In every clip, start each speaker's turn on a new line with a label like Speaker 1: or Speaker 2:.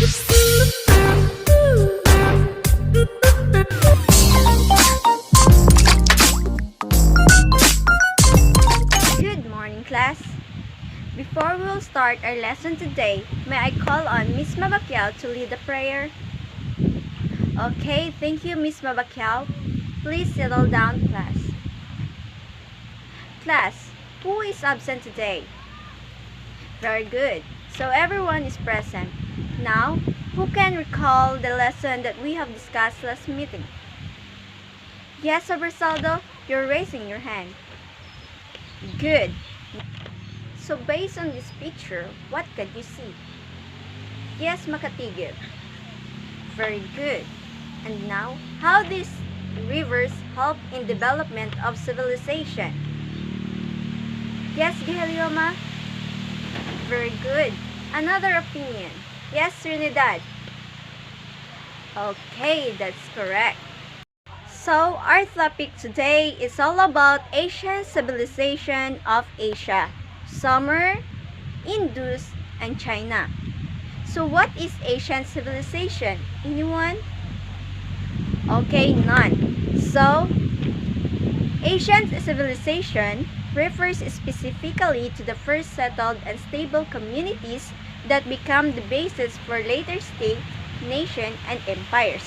Speaker 1: Good morning, class. Before we will start our lesson today, may I call on Miss Mabakyao to lead the prayer? Okay, thank you, Miss Mabakyao. Please settle down, class. Class, who is absent today? Very good. So everyone is present. Now, who can recall the lesson that we have discussed last meeting? Yes, Abersaldo, you're raising your hand. Good. So based on this picture, what can you see? Yes, Makatigil. Very good. And now, how these rivers help in development of civilization? Yes, Gihelioma? Very good. Another opinion. Yes, Trinidad. Okay, that's correct. So, our topic today is all about Asian civilization of Asia, Sumer, Indus, and China. So, what is Asian civilization? Anyone? Okay, none. So, Asian civilization refers specifically to the first settled and stable communities that become the basis for later states, nations, and empires.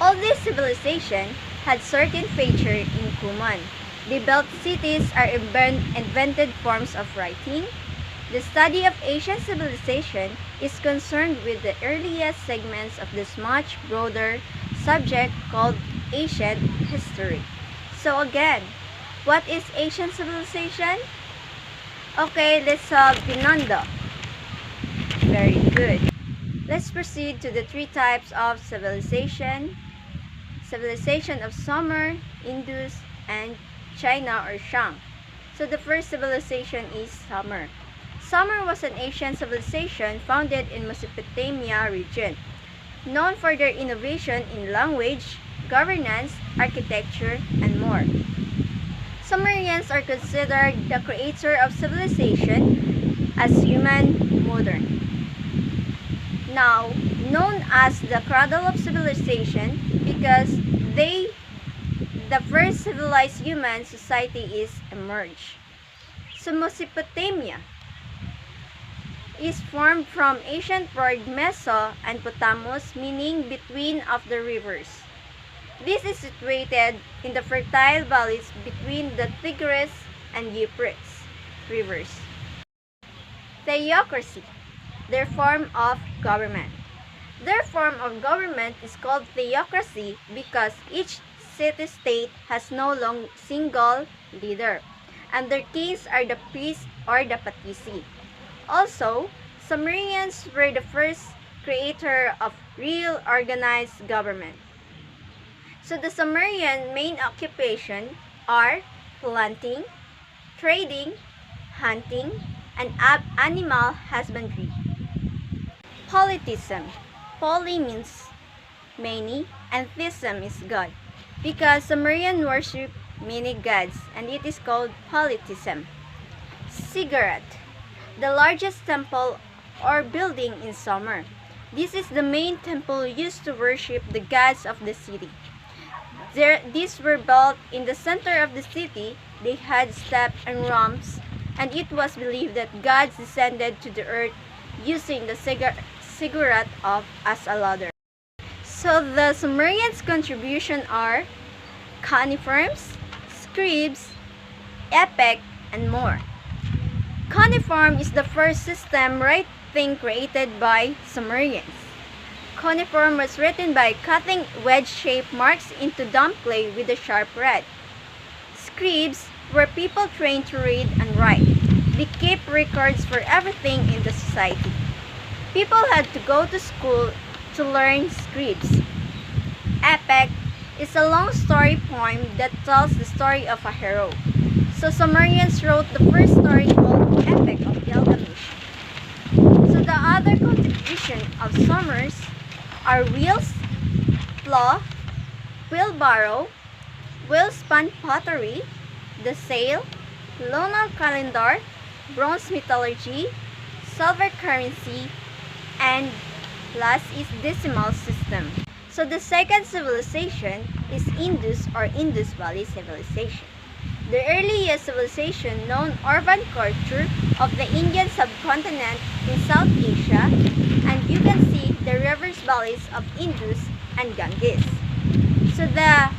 Speaker 1: All these civilizations had certain features in common. They built cities or invented forms of writing. The study of Asian civilization is concerned with the earliest segments of this much broader subject called Asian history. So again, what is Asian civilization? Okay, let's solve Fernando. Very good. Let's proceed to the three types of civilization. Civilization of Sumer, Indus, and China or Shang. So the first civilization is Sumer. Sumer was an ancient civilization founded in Mesopotamia region, known for their innovation in language, governance, architecture, and more. Sumerians are considered the creator of civilization as human modern. Now, known as the cradle of civilization because the first civilized human society is emerged. So Mesopotamia is formed from ancient word Meso and Potamus, meaning between of the rivers. This is situated in the fertile valleys between the Tigris and Euphrates rivers. Theocracy, their form of government. Their form of government is called theocracy because each city-state has no single leader, and their kings are the priests or the patisi. Also, Sumerians were the first creator of real organized government. So the Sumerian main occupation are planting, trading, hunting, and animal husbandry. Polytheism. Poly means many and theism is God, because Sumerian worship many gods and it is called polytheism. Ziggurat, the largest temple or building in Sumer. This is the main temple used to worship the gods of the city. These were built in the center of the city. They had steps and ramps, and it was believed that gods descended to the earth using the ziggurat as a ladder. So the Sumerians' contribution are cuneiforms, scribes, epic, and more. Cuneiform is the first system writing created by Sumerians. Cuneiform was written by cutting wedge-shaped marks into dumb clay with a sharp red. Scribes were people trained to read and write. They kept records for everything in the society. People had to go to school to learn scripts. Epic is a long story poem that tells the story of a hero. So Sumerians wrote the first story called Epic of Gilgamesh. So the other contribution of Sumers are wheels, plough, wheelbarrow, wheel-spun pottery, the sail, lunar calendar, bronze metallurgy, silver currency, and plus its decimal system. So the second civilization is Indus or Indus Valley Civilization. The earliest civilization known urban culture of the Indian subcontinent in South Asia, and you can see the rivers valleys of Indus and Ganges. So the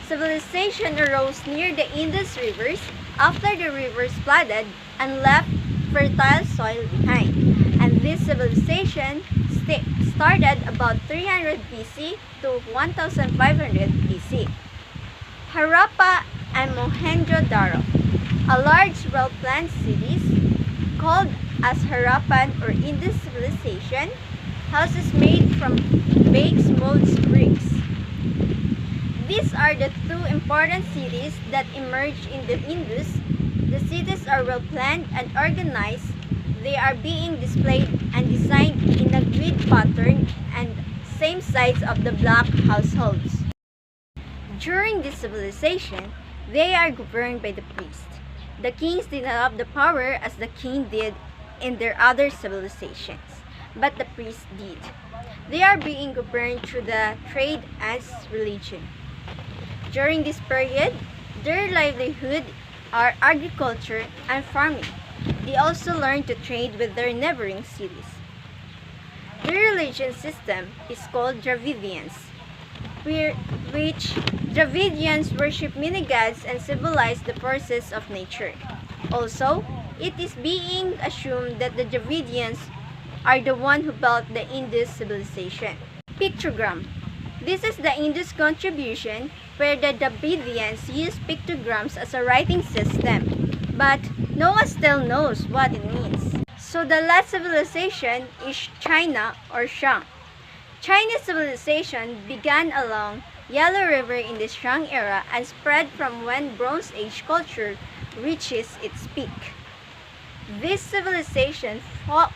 Speaker 1: civilization arose near the Indus rivers after the rivers flooded and left fertile soil behind. And this civilization started about 300 BC to 1500 BC. Harappa and Mohenjo-daro, a large well-planned cities called as Harappan or Indus civilization, houses made from baked smooth bricks. These are the two important cities that emerged in the Indus. The cities are well-planned and organized. They are being displayed and designed in a grid pattern and same size of the block households. During this civilization, they are governed by the priest. The kings did not have the power as the king did in their other civilizations, but the priests did. They are being governed through the trade as religion. During this period, their livelihood are agriculture and farming. They also learned to trade with their neighboring cities. Their religion system is called Dravidians, which Dravidians worship many gods and symbolize the forces of nature. Also, it is being assumed that the Dravidians are the one who built the Indus civilization. Pictogram. This is the Indus contribution where the Dravidians used pictograms as a writing system, but no one still knows what it means. So the last civilization is China or Shang. Chinese civilization began along Yellow River in the Shang era and spread from when Bronze Age culture reaches its peak. This civilization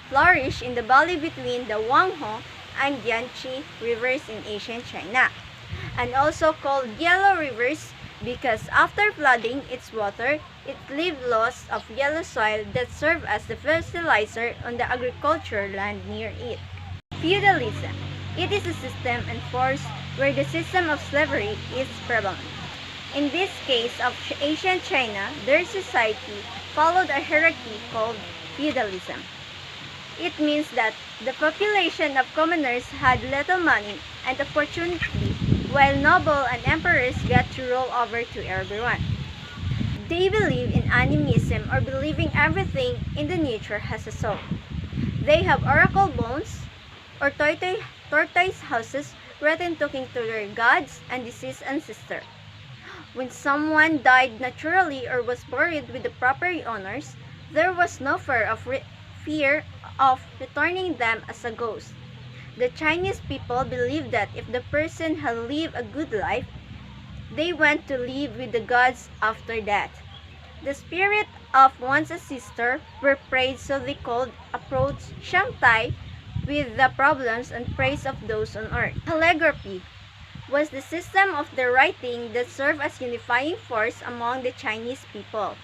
Speaker 1: flourished in the valley between the Huanghe and Yangtze rivers in ancient China, and also called Yellow Rivers because after flooding its water, it left lots of yellow soil that served as the fertilizer on the agricultural land near it. Feudalism. It is a system enforced where the system of slavery is prevalent. In this case of ancient China, their society followed a hierarchy called feudalism. It means that the population of commoners had little money and opportunity, while noble and emperors got to rule over to everyone. They believe in animism or believing everything in the nature has a soul. They have oracle bones or tortoise houses written talking to their gods and deceased ancestor. When someone died naturally or was buried with the proper honors, there was no fear of returning them as a ghost. The Chinese people believed that if the person had lived a good life, they went to live with the gods after that. The spirit of one's ancestor were prayed, so they called approach Shanghai with the problems and praise of those on earth. Calligraphy was the system of the writing that served as unifying force among the Chinese people.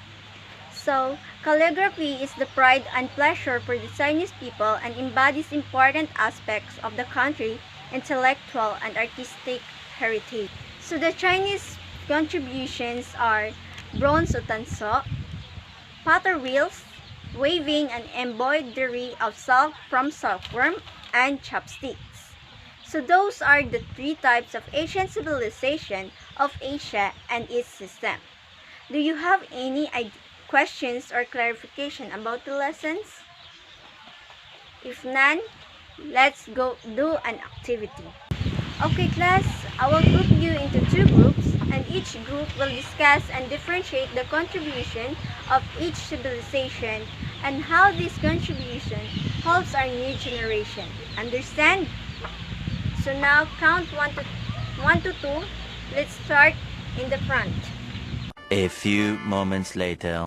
Speaker 1: So, calligraphy is the pride and pleasure for the Chinese people and embodies important aspects of the country's intellectual and artistic heritage. So, the Chinese contributions are bronze utensil, potter wheels, weaving and embroidery of silk from silkworm, and chopsticks. So, those are the three types of ancient civilization of Asia and its system. Do you have any questions or clarification about the lessons? If none, let's go do an activity. Okay class, I will group you into two groups and each group will discuss and differentiate the contribution of each civilization and how this contribution helps our new generation. Understand? So now count 1 to 2. Let's start in the front.
Speaker 2: A few moments later.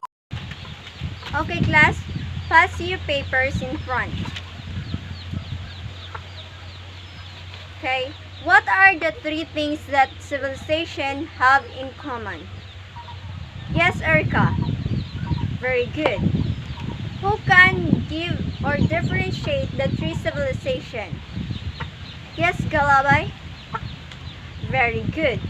Speaker 1: Okay class, pass your papers in front. Okay, what are the three things that civilization have in common? Yes, Erica. Very good. Who can give or differentiate the three civilizations? Yes, Galabay? Very good.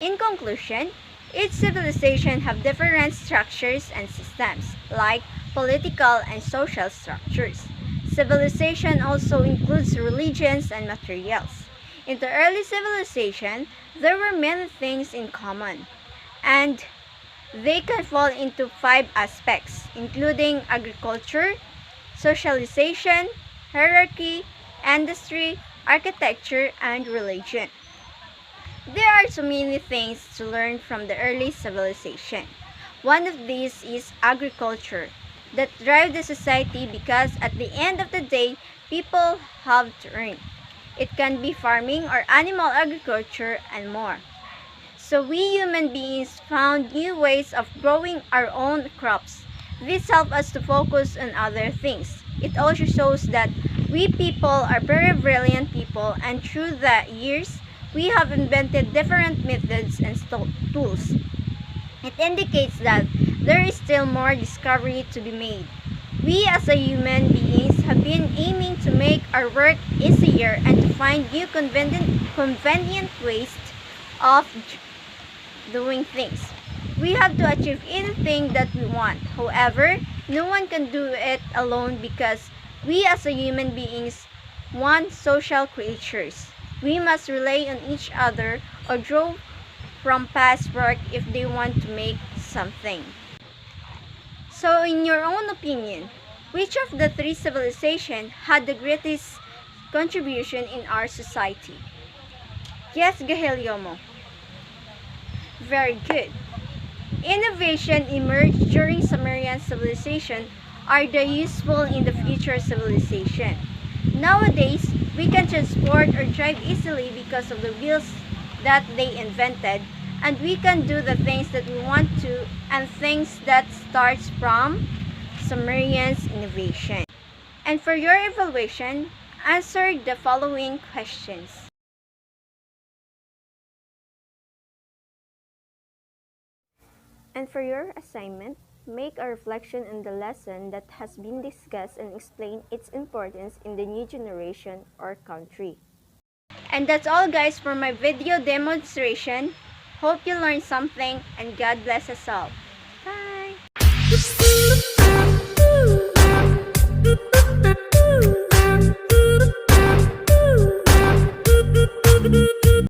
Speaker 1: In conclusion, each civilization have different structures and systems, like political and social structures. Civilization also includes religions and materials. In the early civilization, there were many things in common, and they can fall into 5 aspects, including agriculture, socialization, hierarchy, industry, architecture, and religion. There are so many things to learn from the early civilization. One of these is agriculture that drive the society because at the end of the day, people have to earn. It can be farming or animal agriculture and more. So we human beings found new ways of growing our own crops. This helps us to focus on other things. It also shows that we people are very brilliant people, and through the years, we have invented different methods and tools. It indicates that there is still more discovery to be made. We as a human beings have been aiming to make our work easier and to find new convenient ways of doing things. We have to achieve anything that we want. However, no one can do it alone because we as a human beings want social creatures. We must rely on each other or draw from past work if they want to make something. So in your own opinion, which of the 3 civilizations had the greatest contribution in our society? Yes, Gaheliomo. Very good. Innovation emerged during Sumerian civilization are the useful in the future civilization. Nowadays, we can transport or drive easily because of the wheels that they invented, and we can do the things that we want to and things that starts from Sumerian's innovation. And for your evaluation, answer the following questions. And for your assignment, make a reflection on the lesson that has been discussed and explain its importance in the new generation or country. And that's all guys for my video demonstration. Hope you learned something and God bless us all. Bye!